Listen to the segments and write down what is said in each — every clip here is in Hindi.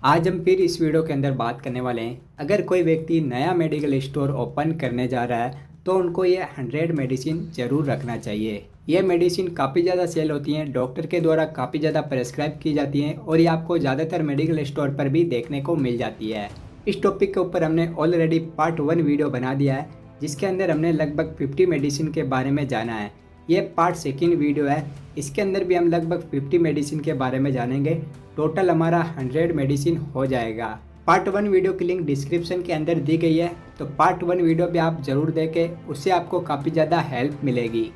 आज हम फिर इस वीडियो के अंदर बात करने वाले हैं। अगर कोई व्यक्ति नया मेडिकल स्टोर ओपन करने जा रहा है तो उनको ये 100 मेडिसिन ज़रूर रखना चाहिए। ये मेडिसिन काफ़ी ज़्यादा सेल होती हैं, डॉक्टर के द्वारा काफ़ी ज़्यादा प्रेस्क्राइब की जाती हैं और ये आपको ज़्यादातर मेडिकल स्टोर पर भी देखने को मिल जाती है। इस टॉपिक के ऊपर हमने ऑलरेडी पार्ट 1 वीडियो बना दिया है, जिसके अंदर हमने लगभग 50 मेडिसिन के बारे में जाना है। ये पार्ट 2 वीडियो है, इसके अंदर भी हम लगभग 50 मेडिसिन के बारे में जानेंगे। टोटल हमारा 100 मेडिसिन हो जाएगा। पार्ट 1 वीडियो की लिंक डिस्क्रिप्शन के अंदर दी गई है, तो पार्ट 1 वीडियो भी आप ज़रूर देखें, उससे आपको काफ़ी ज़्यादा हेल्प मिलेगी।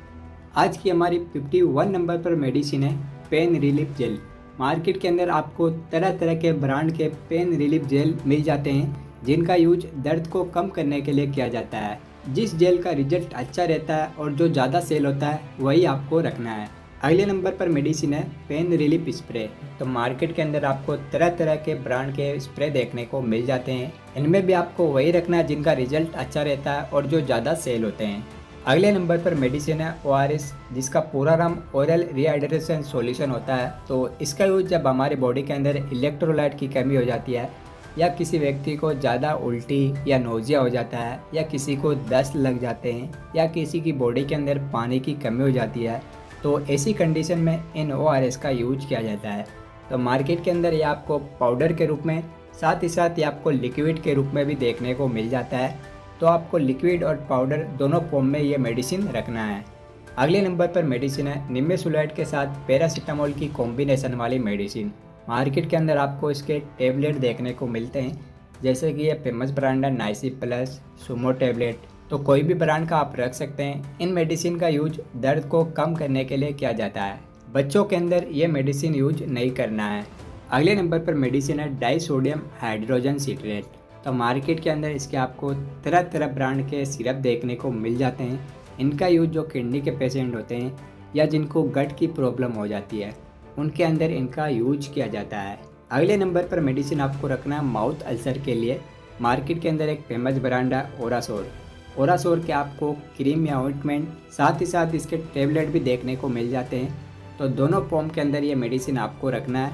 आज की हमारी 51 नंबर पर मेडिसिन है पेन रिलीफ जेल। मार्केट के अंदर आपको तरह तरह के ब्रांड के पेन रिलीफ जेल मिल जाते हैं, जिनका यूज दर्द को कम करने के लिए किया जाता है। जिस जेल का रिजल्ट अच्छा रहता है और जो ज़्यादा सेल होता है वही आपको रखना है। अगले नंबर पर मेडिसिन है पेन रिलीफ स्प्रे। तो मार्केट के अंदर आपको तरह तरह के ब्रांड के स्प्रे देखने को मिल जाते हैं, इनमें भी आपको वही रखना है जिनका रिजल्ट अच्छा रहता है और जो ज़्यादा सेल होते हैं। अगले नंबर पर मेडिसिन है ORS, जिसका पूरा नाम ओरल रिहाइड्रेशन सॉल्यूशन होता है। तो इसका यूज जब हमारे बॉडी के अंदर इलेक्ट्रोलाइट की कमी हो जाती है, या किसी व्यक्ति को ज़्यादा उल्टी या नोजिया हो जाता है, या किसी को दस्त लग जाते हैं, या किसी की बॉडी के अंदर पानी की कमी हो जाती है, तो ऐसी कंडीशन में इन ORS का यूज किया जाता है। तो मार्केट के अंदर ये आपको पाउडर के रूप में, साथ ही साथ ये आपको लिक्विड के रूप में भी देखने को मिल जाता है। तो आपको लिक्विड और पाउडर दोनों फॉर्म में ये मेडिसिन रखना है। अगले नंबर पर मेडिसिन है निमेसुलाइड के साथ पैरासीटामोल की कॉम्बिनेशन वाली मेडिसिन। मार्केट के अंदर आपको इसके टेबलेट देखने को मिलते हैं, जैसे कि ये फेमस ब्रांड है नाइसी प्लस, सुमो टेबलेट। तो कोई भी ब्रांड का आप रख सकते हैं। इन मेडिसिन का यूज दर्द को कम करने के लिए किया जाता है। बच्चों के अंदर ये मेडिसिन यूज नहीं करना है। अगले नंबर पर मेडिसिन है डाइसोडियम हाइड्रोजन सिट्रेट। तो मार्केट के अंदर इसके आपको तरह तरह ब्रांड के सिरप देखने को मिल जाते हैं। इनका यूज जो किडनी के पेशेंट होते हैं या जिनको गट की प्रॉब्लम हो जाती है, उनके अंदर इनका यूज किया जाता है। अगले नंबर पर मेडिसिन आपको रखना है माउथ अल्सर के लिए। मार्केट के अंदर एक फेमस ब्रांड है ओरासोर। ओरासोर के आपको क्रीम या ऑइंटमेंट, साथ ही साथ इसके टेबलेट भी देखने को मिल जाते हैं। तो दोनों फॉर्म के अंदर ये मेडिसिन आपको रखना है।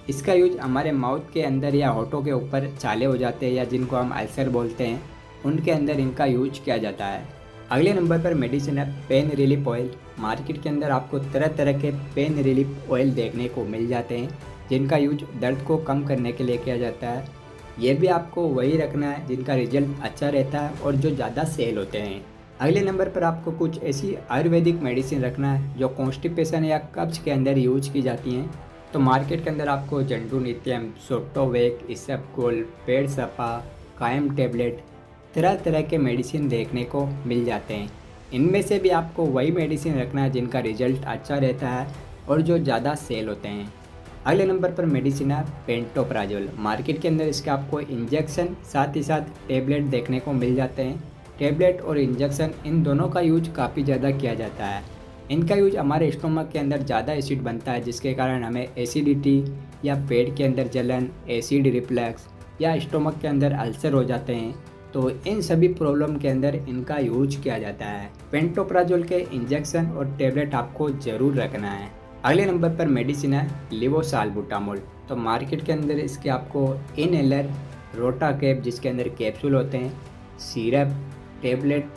इसका यूज हमारे माउथ के अंदर या होठों के ऊपर छाले हो जाते हैं या जिनको हम अल्सर बोलते हैं, उनके अंदर इनका यूज किया जाता है। अगले नंबर पर मेडिसिन है पेन रिलीफ ऑयल। मार्केट के अंदर आपको तरह तरह के पेन रिलीफ ऑयल देखने को मिल जाते हैं, जिनका यूज दर्द को कम करने के लिए किया जाता है। ये भी आपको वही रखना है जिनका रिजल्ट अच्छा रहता है और जो ज़्यादा सेल होते हैं। अगले नंबर पर आपको कुछ ऐसी आयुर्वेदिक मेडिसिन रखना है जो कॉन्स्टिपेशन या कब्ज के अंदर यूज की जाती हैं। तो मार्केट के अंदर आपको जंडू नित्यम, सोटोवेक, इसबगोल, पेड़ सपा, कायम टेबलेट, तरह तरह के मेडिसिन देखने को मिल जाते हैं। इनमें से भी आपको वही मेडिसिन रखना है जिनका रिजल्ट अच्छा रहता है और जो ज़्यादा सेल होते हैं। अगले नंबर पर मेडिसिन है पेंटोप्राजोल। मार्केट के अंदर इसके आपको इंजेक्शन, साथ ही साथ टेबलेट देखने को मिल जाते हैं। टेबलेट और इंजेक्शन इन दोनों का यूज काफ़ी ज़्यादा किया जाता है। इनका यूज हमारे स्टोमक के अंदर ज़्यादा एसिड बनता है, जिसके कारण हमें एसिडिटी या पेट के अंदर जलन, एसिड रिफ्लक्स या स्टोमक के अंदर अल्सर हो जाते हैं। तो इन सभी प्रॉब्लम के अंदर इनका यूज किया जाता है। पेंटोप्राजोल के इंजेक्शन और टेबलेट आपको ज़रूर रखना है। अगले नंबर पर मेडिसिन है लिवोसाल्बुटामोल। तो मार्केट के अंदर इसके आपको इनहेलर, रोटा कैप जिसके अंदर कैप्सूल होते हैं, सिरप, टेबलेट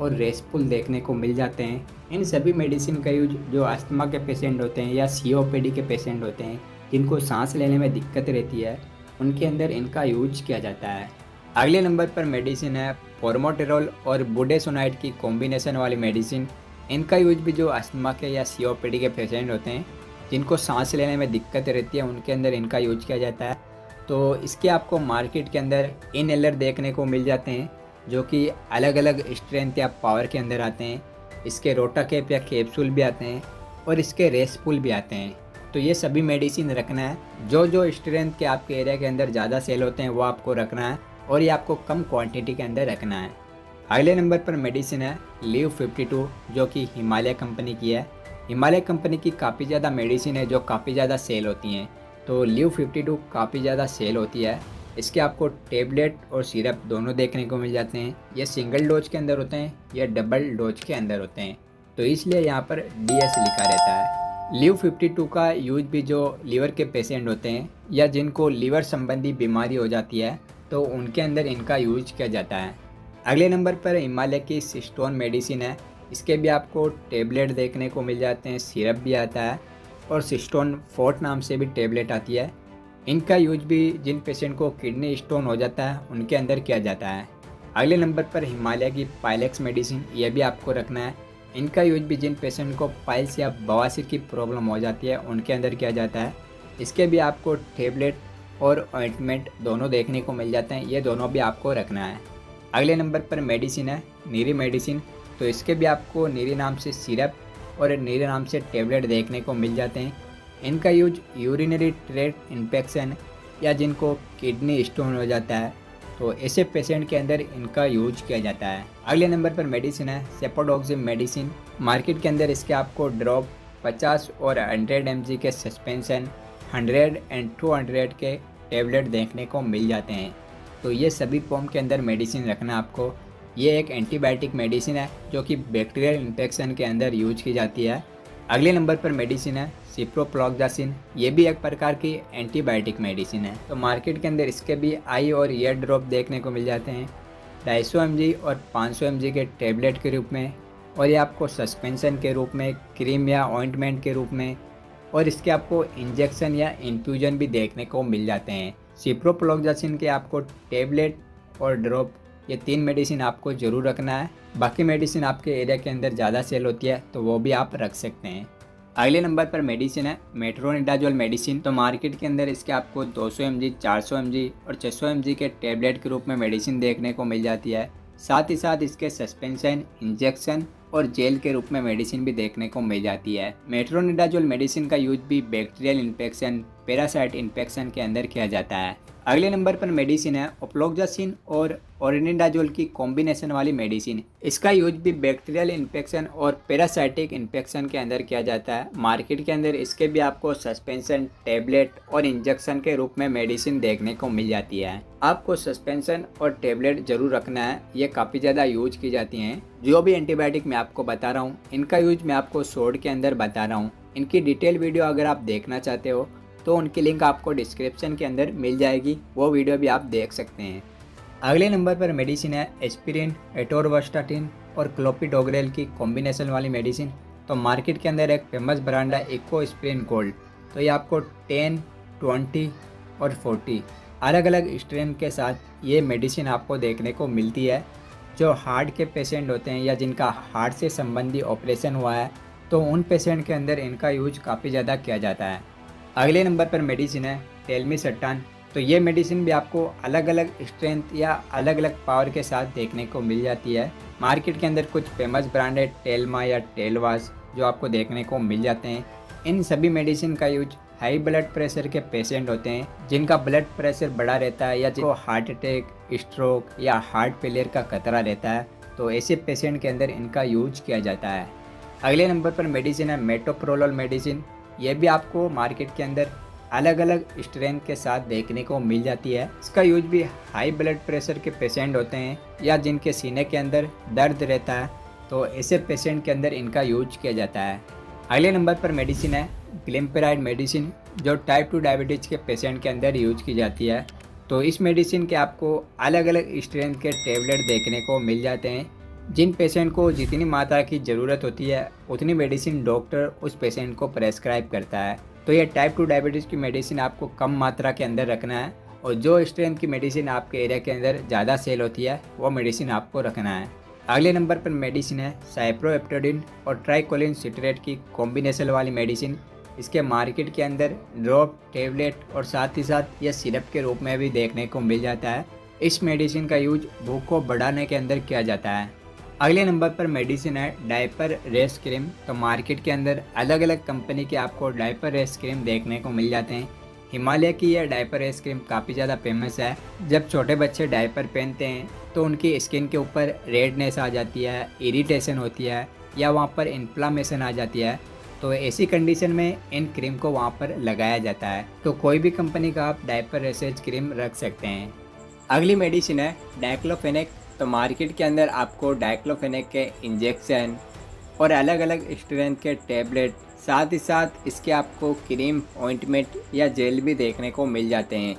और रेस्पुल देखने को मिल जाते हैं। इन सभी मेडिसिन का यूज जो अस्थमा के पेशेंट होते हैं या COPD के पेशेंट होते हैं, जिनको सांस लेने में दिक्कत रहती है, उनके अंदर इनका यूज किया जाता है। अगले नंबर पर मेडिसिन है फॉर्मोटेरोल और बुडेसोनाइड की कॉम्बिनेशन वाली मेडिसिन। इनका यूज भी जो अस्थमा के या COPD के पेशेंट होते हैं, जिनको सांस लेने में दिक्कत रहती है, उनके अंदर इनका यूज किया जाता है। तो इसके आपको मार्केट के अंदर इनहेलर देखने को मिल जाते हैं, जो कि अलग अलग स्ट्रेंथ या पावर के अंदर आते हैं। इसके रोटा कैप या कैप्सूल भी आते हैं और इसके रेस्पुल भी आते हैं। तो ये सभी मेडिसिन रखना है। जो जो स्ट्रेंथ के आपके एरिया के अंदर ज़्यादा सेल होते हैं वो आपको रखना है, और ये आपको कम क्वांटिटी के अंदर रखना है। अगले नंबर पर मेडिसिन है लीव 52, जो कि हिमालय कंपनी की है। हिमालय कंपनी की काफ़ी ज़्यादा मेडिसिन है जो काफ़ी ज़्यादा सेल होती हैं। तो लीव 52 काफ़ी ज़्यादा सेल होती है। इसके आपको टेबलेट और सिरप दोनों देखने को मिल जाते हैं। ये सिंगल डोज के अंदर होते हैं या डबल डोज के अंदर होते हैं, तो इसलिए यहाँ पर DS लिखा रहता है। लीव 52 का यूज भी जो लीवर के पेशेंट होते हैं या जिनको लीवर संबंधी बीमारी हो जाती है तो उनके अंदर इनका यूज किया जाता है। अगले नंबर पर हिमालय की सिस्टोन मेडिसिन है। इसके भी आपको टेबलेट देखने को मिल जाते हैं, सिरप भी आता है और सिस्टोन फोर्ट नाम से भी टेबलेट आती है। इनका यूज भी जिन पेशेंट को किडनी स्टोन हो जाता है उनके अंदर किया जाता है। अगले नंबर पर हिमालय की पाइलेक्स मेडिसिन, ये भी आपको रखना है। इनका यूज भी जिन पेशेंट को पाइल्स या बवासीर की प्रॉब्लम हो जाती है उनके अंदर किया जाता है। इसके भी आपको टेबलेट और ऑइंटमेंट दोनों देखने को मिल जाते हैं, ये दोनों भी आपको रखना है। अगले नंबर पर मेडिसिन है नीरी मेडिसिन। तो इसके भी आपको नीरी नाम से सिरप और नीरी नाम से टेबलेट देखने को मिल जाते हैं। इनका यूज यूरिनरी ट्रैक्ट इन्फेक्शन या जिनको किडनी स्टोन हो जाता है तो ऐसे पेशेंट के अंदर इनका यूज किया जाता है। अगले नंबर पर मेडिसिन है सेपोडोक्सिम मेडिसिन। मार्केट के अंदर इसके आपको ड्रॉप 50 और 100 mg के सस्पेंशन, 100 एंड 200 के टेबलेट देखने को मिल जाते हैं। तो ये सभी फॉर्म के अंदर मेडिसिन रखना आपको। ये एक एंटीबायोटिक मेडिसिन है जो कि बैक्टीरियल इन्फेक्शन के अंदर यूज की जाती है। अगले नंबर पर मेडिसिन है सिप्रोफ्लॉक्सासिन। ये भी एक प्रकार की एंटीबायोटिक मेडिसिन है। तो मार्केट के अंदर इसके भी आई और ईयर ड्रॉप देखने को मिल जाते हैं 250 mg और 500 mg के टेबलेट के रूप में, और ये आपको सस्पेंशन के रूप में, क्रीम या ऑइंटमेंट के रूप में, और इसके आपको इंजेक्शन या इन्फ्यूजन भी देखने को मिल जाते हैं। सिप्रोफ्लॉक्सासिन के आपको टेबलेट और ड्रॉप, ये 3 मेडिसिन आपको ज़रूर रखना है। बाकी मेडिसिन आपके एरिया के अंदर ज़्यादा सेल होती है तो वो भी आप रख सकते हैं। अगले नंबर पर मेडिसिन है मेट्रोनिडाजोल मेडिसिन। तो मार्केट के अंदर इसके आपको 200 mg, 400 mg और 600 mg के टेबलेट के रूप में मेडिसिन देखने को मिल जाती है। साथ ही साथ इसके सस्पेंशन, इंजेक्शन और जेल के रूप में मेडिसिन भी देखने को मिल जाती है। मेट्रोनिडाजोल मेडिसिन का यूज भी बैक्टीरियल इन्फेक्शन, पैरासाइट इन्फेक्शन के अंदर किया जाता है। अगले नंबर पर मेडिसिन है ऑफ्लॉक्सासिन और ओरिनिडाजोल की कॉम्बिनेशन वाली मेडिसिन। इसका यूज भी बैक्टीरियल इन्फेक्शन और पैरासाइटिक इन्फेक्शन के अंदर किया जाता है। मार्केट के अंदर इसके भी आपको सस्पेंशन, टेबलेट और इंजेक्शन के रूप में मेडिसिन देखने को मिल जाती है। आपको सस्पेंशन और टेबलेट जरूर रखना है, ये काफ़ी ज़्यादा यूज की जाती हैं। जो भी एंटीबायोटिक मैं आपको बता रहा हूँ इनका यूज मैं आपको शॉर्ट के अंदर बता रहा हूँ। इनकी डिटेल वीडियो अगर आप देखना चाहते हो तो उनकी लिंक आपको डिस्क्रिप्शन के अंदर मिल जाएगी, वो वीडियो भी आप देख सकते हैं। अगले नंबर पर मेडिसिन है एस्पिरिन, एटोरवास्टाटिन और क्लोपिडोग्रेल की कॉम्बिनेशन वाली मेडिसिन। तो मार्केट के अंदर एक फेमस ब्रांड है इकोस्प्रिन गोल्ड। तो ये आपको 10, 20 और 40 अलग अलग स्ट्रेन के साथ ये मेडिसिन आपको देखने को मिलती है। जो हार्ट के पेशेंट होते हैं या जिनका हार्ट से संबंधी ऑपरेशन हुआ है तो उन पेशेंट के अंदर इनका यूज काफ़ी ज़्यादा किया जाता है। अगले नंबर पर मेडिसिन है टेल्मिसर्टान। तो ये मेडिसिन भी आपको अलग अलग स्ट्रेंथ या अलग अलग पावर के साथ देखने को मिल जाती है। मार्केट के अंदर कुछ फेमस ब्रांड है टेल्मा या टेलवास जो आपको देखने को मिल जाते हैं। इन सभी मेडिसिन का यूज हाई ब्लड प्रेशर के पेशेंट होते हैं जिनका ब्लड प्रेशर बढ़ा रहता है या जिनको हार्ट अटैक, स्ट्रोक या हार्ट फेलियर का खतरा रहता है तो ऐसे पेशेंट के अंदर इनका यूज किया जाता है। अगले नंबर पर मेडिसिन है मेटोप्रोलोल मेडिसिन। ये भी आपको मार्केट के अंदर अलग अलग स्ट्रेंथ के साथ देखने को मिल जाती है। इसका यूज भी हाई ब्लड प्रेशर के पेशेंट होते हैं या जिनके सीने के अंदर दर्द रहता है तो ऐसे पेशेंट के अंदर इनका यूज किया जाता है। अगले नंबर पर मेडिसिन है ग्लिम्पेराइड मेडिसिन जो टाइप 2 डायबिटीज़ के पेशेंट के अंदर यूज की जाती है। तो इस मेडिसिन के आपको अलग अलग स्ट्रेंथ के टेबलेट देखने को मिल जाते हैं। जिन पेशेंट को जितनी मात्रा की ज़रूरत होती है उतनी मेडिसिन डॉक्टर उस पेशेंट को प्रेस्क्राइब करता है। तो ये टाइप 2 डायबिटीज़ की मेडिसिन आपको कम मात्रा के अंदर रखना है और जो स्ट्रेंथ की मेडिसिन आपके एरिया के अंदर ज़्यादा सेल होती है वो मेडिसिन आपको रखना है। अगले नंबर पर मेडिसिन है साइप्रोहेप्टेडिन और ट्राइकोलिन सिट्रेट की कॉम्बिनेशन वाली मेडिसिन। इसके मार्केट के अंदर ड्रॉप, टेबलेट और साथ ही साथ यह सिरप के रूप में भी देखने को मिल जाता है। इस मेडिसिन का यूज भूख को बढ़ाने के अंदर किया जाता है। अगले नंबर पर मेडिसिन है डायपर रेस क्रीम। तो मार्केट के अंदर अलग अलग कंपनी के आपको डायपर रेस क्रीम देखने को मिल जाते हैं। हिमालय की यह डायपर रेस क्रीम काफ़ी ज़्यादा फेमस है। जब छोटे बच्चे डायपर पहनते हैं तो उनकी स्किन के ऊपर रेडनेस आ जाती है, इरिटेशन होती है या वहाँ पर इन्फ्लामेशन आ जाती है। तो ऐसी कंडीशन में इन क्रीम को वहाँ पर लगाया जाता है। तो कोई भी कंपनी का आप डायपर रेसेज क्रीम रख सकते हैं। अगली मेडिसिन है डाइक्लोफेनेक। तो मार्केट के अंदर आपको डाइक्लोफेनेक के इंजेक्शन और अलग अलग स्ट्रेंथ के टेबलेट, साथ ही साथ इसके आपको क्रीम, ऑइंटमेंट या जेल भी देखने को मिल जाते हैं।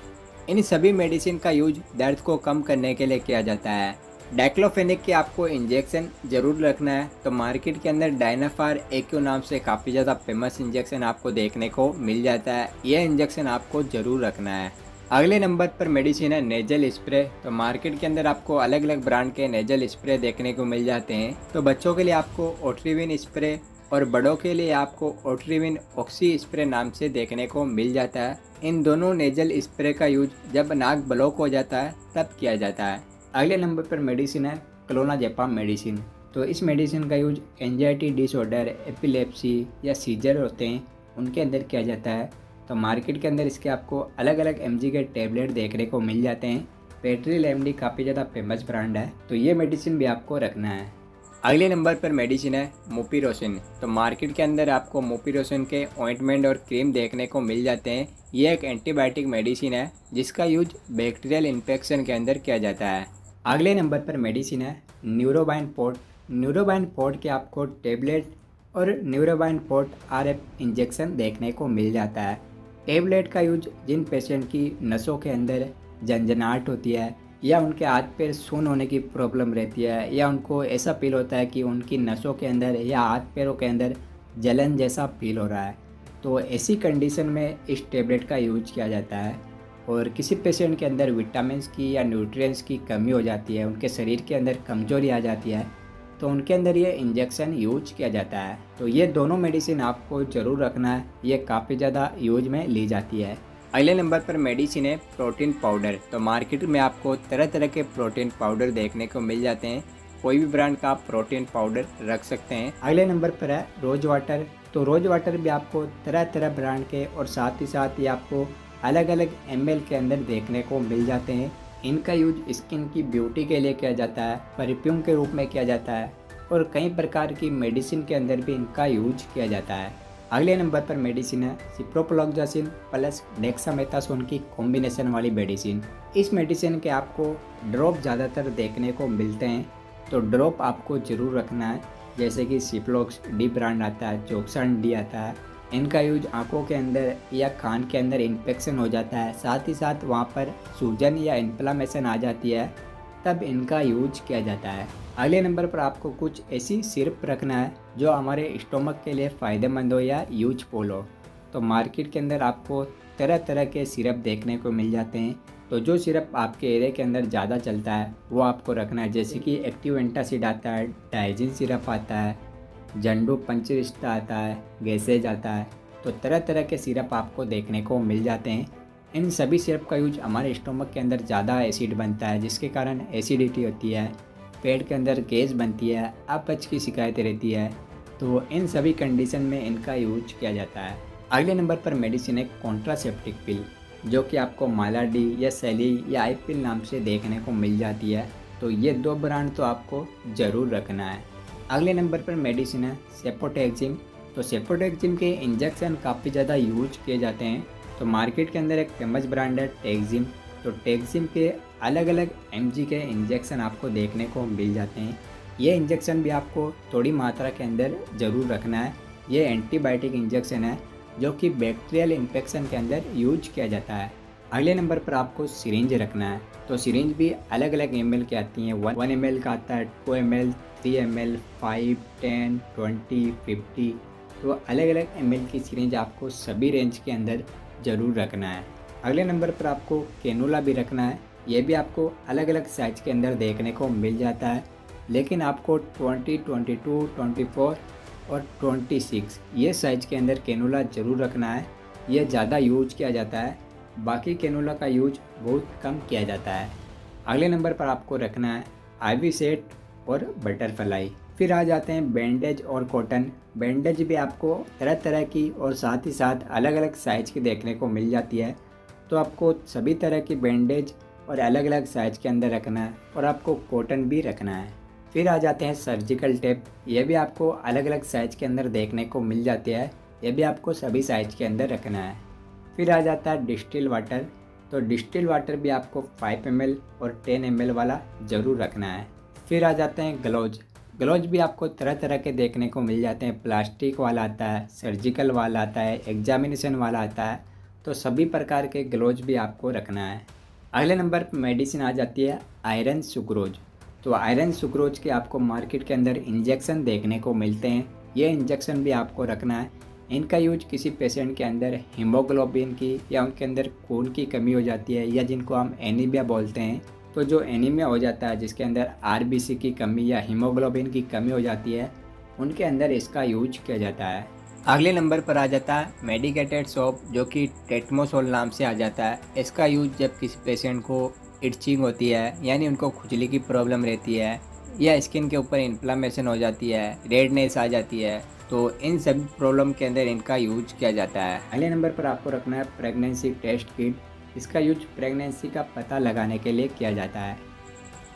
इन सभी मेडिसिन का यूज दर्द को कम करने के लिए किया जाता है। डाइक्लोफेनेक के आपको इंजेक्शन ज़रूर रखना है। तो मार्केट के अंदर डायनाफार एक्यू नाम से काफ़ी ज़्यादा फेमस इंजेक्शन आपको देखने को मिल जाता है। यह इंजेक्शन आपको ज़रूर रखना है। अगले नंबर पर मेडिसिन है नेजल स्प्रे। तो मार्केट के अंदर आपको अलग अलग ब्रांड के नेजल स्प्रे देखने को मिल जाते हैं। तो बच्चों के लिए आपको ओट्रिविन स्प्रे और बड़ों के लिए आपको ओट्रिविन ऑक्सी स्प्रे नाम से देखने को मिल जाता है। इन दोनों नेजल स्प्रे का यूज जब नाक ब्लॉक हो जाता है तब किया जाता है। अगले नंबर पर मेडिसिन है क्लोनाजेपाम मेडिसिन। तो इस मेडिसिन का यूज एंजाइटी डिसऑर्डर, एपिलेप्सी या सीजर होते हैं उनके अंदर किया जाता है। तो मार्केट के अंदर इसके आपको अलग अलग एमजी के टैबलेट देखने को मिल जाते हैं। पेट्रिल एमडी काफ़ी ज़्यादा फेमस ब्रांड है, तो ये मेडिसिन भी आपको रखना है। अगले नंबर पर मेडिसिन है मोपिरोसिन। तो मार्केट के अंदर आपको मोपिरोसिन के ऑइंटमेंट और क्रीम देखने को मिल जाते हैं। ये एक एंटीबायोटिक मेडिसिन है जिसका यूज बैक्टीरियल इन्फेक्शन के अंदर किया जाता है। अगले नंबर पर मेडिसिन है न्यूरोबाइन पोर्ट। न्यूरोबाइन पोर्ट के आपको टेबलेट और न्यूरोबाइन पोर्ट आरएफ इंजेक्शन देखने को मिल जाता है। टेबलेट का यूज जिन पेशेंट की नसों के अंदर झंझनाहट होती है या उनके हाथ पैर सुन्न होने की प्रॉब्लम रहती है या उनको ऐसा फील होता है कि उनकी नसों के अंदर या हाथ पैरों के अंदर जलन जैसा फील हो रहा है, तो ऐसी कंडीशन में इस टेबलेट का यूज किया जाता है। और किसी पेशेंट के अंदर विटामिन्स की या न्यूट्रिएंट्स की कमी हो जाती है, उनके शरीर के अंदर कमजोरी आ जाती है, तो उनके अंदर ये इंजेक्शन यूज किया जाता है। तो ये दोनों मेडिसिन आपको ज़रूर रखना है, ये काफ़ी ज़्यादा यूज में ली जाती है। अगले नंबर पर मेडिसिन है प्रोटीन पाउडर। तो मार्केट में आपको तरह तरह के प्रोटीन पाउडर देखने को मिल जाते हैं। कोई भी ब्रांड का आप प्रोटीन पाउडर रख सकते हैं। अगले नंबर पर है रोज वाटर। तो रोज वाटर भी आपको तरह तरह ब्रांड के और साथ ही साथ ये आपको अलग अलग एमएल के अंदर देखने को मिल जाते हैं। इनका यूज स्किन की ब्यूटी के लिए किया जाता है, परफ्यूम के रूप में किया जाता है और कई प्रकार की मेडिसिन के अंदर भी इनका यूज किया जाता है। अगले नंबर पर मेडिसिन है सिप्रोफ्लॉक्सासिन प्लस डेक्सामेथासोन की कॉम्बिनेशन वाली मेडिसिन। इस मेडिसिन के आपको ड्रॉप ज़्यादातर देखने को मिलते हैं, तो ड्रॉप आपको ज़रूर रखना है। जैसे कि सिप्लोक्स डी ब्रांड आता है, चोक्सान डी आता है। इनका यूज आंखों के अंदर या कान के अंदर इन्फेक्शन हो जाता है, साथ ही साथ वहाँ पर सूजन या इन्फ्लामेशन आ जाती है, तब इनका यूज किया जाता है। अगले नंबर पर आपको कुछ ऐसी सिरप रखना है जो हमारे स्टोमक के लिए फ़ायदेमंद हो या यूजफुल हो। तो मार्केट के अंदर आपको तरह तरह के सिरप देखने को मिल जाते हैं। तो जो सिरप आपके एरिया के अंदर ज़्यादा चलता है वो आपको रखना है। जैसे कि एक्टिव एंटासिड आता है, डाइजिन सिरप आता है, जंडू पंचरिष्टा आता है, गैसेज आता है। तो तरह तरह के सिरप आपको देखने को मिल जाते हैं। इन सभी सिरप का यूज हमारे स्टोमक के अंदर ज़्यादा एसिड बनता है, जिसके कारण एसिडिटी होती है, पेट के अंदर गैस बनती है, अपच की शिकायतें रहती है। तो इन सभी कंडीशन में इनका यूज किया जाता है। अगले नंबर पर मेडिसिन है कॉन्ट्रासेप्टिक पिल, जो कि आपको मालाडी या सेली या आई पिल नाम से देखने को मिल जाती है। तो ये दो ब्रांड तो आपको ज़रूर रखना है। अगले नंबर पर मेडिसिन है सेपोटेक्जिम। तो सेपोटेक्जिम के इंजेक्शन काफ़ी ज़्यादा यूज किए जाते हैं। तो मार्केट के अंदर एक फेमस ब्रांड है टेक्जिम। तो टेक्जिम के अलग अलग एमजी के इंजेक्शन आपको देखने को मिल जाते हैं। ये इंजेक्शन भी आपको थोड़ी मात्रा के अंदर ज़रूर रखना है। ये एंटीबायोटिक इंजेक्शन है जो कि बैक्टीरियल इन्फेक्शन के अंदर यूज किया जाता है। अगले नंबर पर आपको सिरिंज रखना है। तो सिरिंज भी अलग अलग एमएल की आती हैं। 1 ml का आता है, 2 ml, 3 ml, 5, 10, 20, 50। तो अलग अलग एमएल की सिरिंज आपको सभी रेंज के अंदर ज़रूर रखना है। अगले नंबर पर आपको कैनुला भी रखना है। ये भी आपको अलग अलग साइज़ के अंदर देखने को मिल जाता है, लेकिन आपको 20, 22, 24 और 26 ये साइज़ के अंदर कैनुला ज़रूर रखना है। ये ज़्यादा यूज किया जाता है, बाकी कैनुला का यूज बहुत कम किया जाता है। अगले नंबर पर आपको रखना है आईवी सेट और बटरफ्लाई। फिर आ जाते हैं बैंडेज और कॉटन। बैंडेज भी आपको तरह तरह की और साथ ही साथ अलग अलग साइज़ की देखने को मिल जाती है। तो आपको सभी तरह की बैंडेज और अलग अलग साइज़ के अंदर रखना है और आपको कॉटन भी रखना है। फिर आ जाते हैं सर्जिकल टेप। ये भी आपको अलग अलग साइज़ के अंदर देखने को मिल जाती है। ये भी आपको सभी साइज़ के अंदर रखना है। फिर आ जाता है डिस्टिल वाटर। तो डिस्टिल वाटर भी आपको 5 ml और 10 ml वाला ज़रूर रखना है। फिर आ जाते हैं ग्लव्स। ग्लव्स भी आपको तरह तरह के देखने को मिल जाते हैं। प्लास्टिक वाला आता है, सर्जिकल वाला आता है, एग्जामिनेशन वाला आता है। तो सभी प्रकार के ग्लव्स भी आपको रखना है। अगले नंबर पर मेडिसिन आ जाती है आयरन सुक्रोज। तो आयरन सुक्रोज के आपको मार्केट के अंदर इंजेक्शन देखने को मिलते हैं। ये इंजेक्शन भी आपको रखना है। इनका यूज किसी पेशेंट के अंदर हीमोग्लोबिन की या उनके अंदर खून की कमी हो जाती है, या जिनको हम एनीमिया बोलते हैं, तो जो एनीमिया हो जाता है जिसके अंदर आरबीसी की कमी या हीमोग्लोबिन की कमी हो जाती है, उनके अंदर इसका यूज किया जाता है। अगले नंबर पर आ जाता है मेडिकेटेड सोप, जो कि टेटमोसोल नाम से आ जाता है। इसका यूज जब किसी पेशेंट को इटचिंग होती है, यानी उनको खुजली की प्रॉब्लम रहती है, या स्किन के ऊपर इन्फ्लामेशन हो जाती है, रेडनेस आ जाती है, तो इन सभी प्रॉब्लम के अंदर इनका यूज किया जाता है। अगले नंबर पर आपको रखना है प्रेगनेंसी टेस्ट किट। इसका यूज प्रेगनेंसी का पता लगाने के लिए किया जाता है।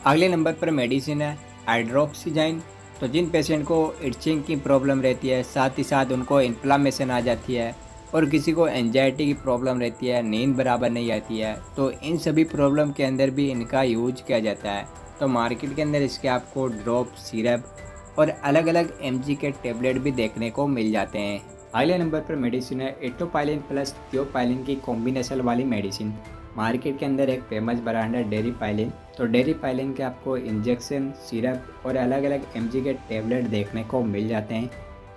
अगले नंबर पर मेडिसिन है हाइड्रोक्सीजाइन। तो जिन पेशेंट को इटचिंग की प्रॉब्लम रहती है, साथ ही साथ उनको इन्फ्लामेशन आ जाती है, और किसी को एंजाइटी की प्रॉब्लम रहती है, नींद बराबर नहीं आती है, तो इन सभी प्रॉब्लम के अंदर भी इनका यूज किया जाता है। तो मार्केट के अंदर इसके आपको ड्रॉप, सिरप और अलग अलग एमजी के टेबलेट भी देखने को मिल जाते हैं। अगले नंबर पर मेडिसिन है एटोपाइलिन प्लस थियोपाइलिन की कॉम्बिनेशन वाली मेडिसिन। मार्केट के अंदर एक फेमस ब्रांड है डेरीपाइलिन। तो डेरीपाइलिन के आपको इंजेक्शन, सिरप और अलग अलग एमजी के टेबलेट देखने को मिल जाते हैं।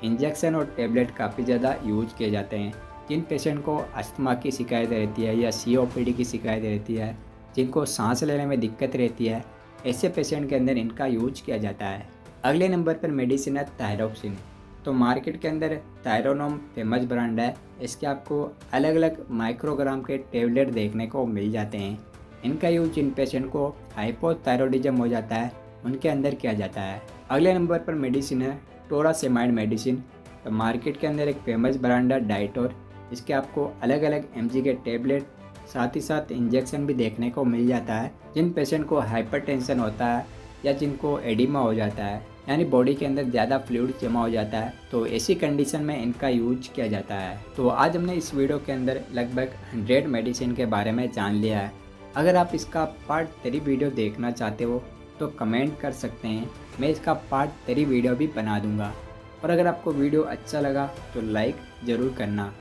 इंजेक्शन और टेबलेट काफ़ी ज़्यादा यूज किए जाते हैं। जिन पेशेंट को अस्थमा की शिकायत रहती है या सीओपीडी की शिकायत रहती है, जिनको सांस लेने में दिक्कत रहती है, ऐसे पेशेंट के अंदर इनका यूज किया जाता है। अगले नंबर पर मेडिसिन है थायरोक्सिन। तो मार्केट के अंदर थायरोनोम फेमस ब्रांड है। इसके आपको अलग अलग माइक्रोग्राम के टेबलेट देखने को मिल जाते हैं। इनका यूज जिन पेशेंट को हाइपोथायरॉयडिज्म हो जाता है, उनके अंदर किया जाता है। अगले नंबर पर मेडिसिन है टोरासेमाइड मेडिसिन। तो मार्केट के अंदर एक फेमस ब्रांड है डाइटोर। इसके आपको अलग अलग एमजी के टेबलेट, साथ ही साथ इंजेक्शन भी देखने को मिल जाता है। जिन पेशेंट को हाइपरटेंशन होता है या जिनको एडिमा हो जाता है, यानी बॉडी के अंदर ज़्यादा फ्लूइड जमा हो जाता है, तो ऐसी कंडीशन में इनका यूज किया जाता है। तो आज हमने इस वीडियो के अंदर लगभग 100 मेडिसिन के बारे में जान लिया है। अगर आप इसका पार्ट 3 वीडियो देखना चाहते हो तो कमेंट कर सकते हैं, मैं इसका पार्ट 3 वीडियो भी बना दूंगा। और अगर आपको वीडियो अच्छा लगा तो लाइक ज़रूर करना।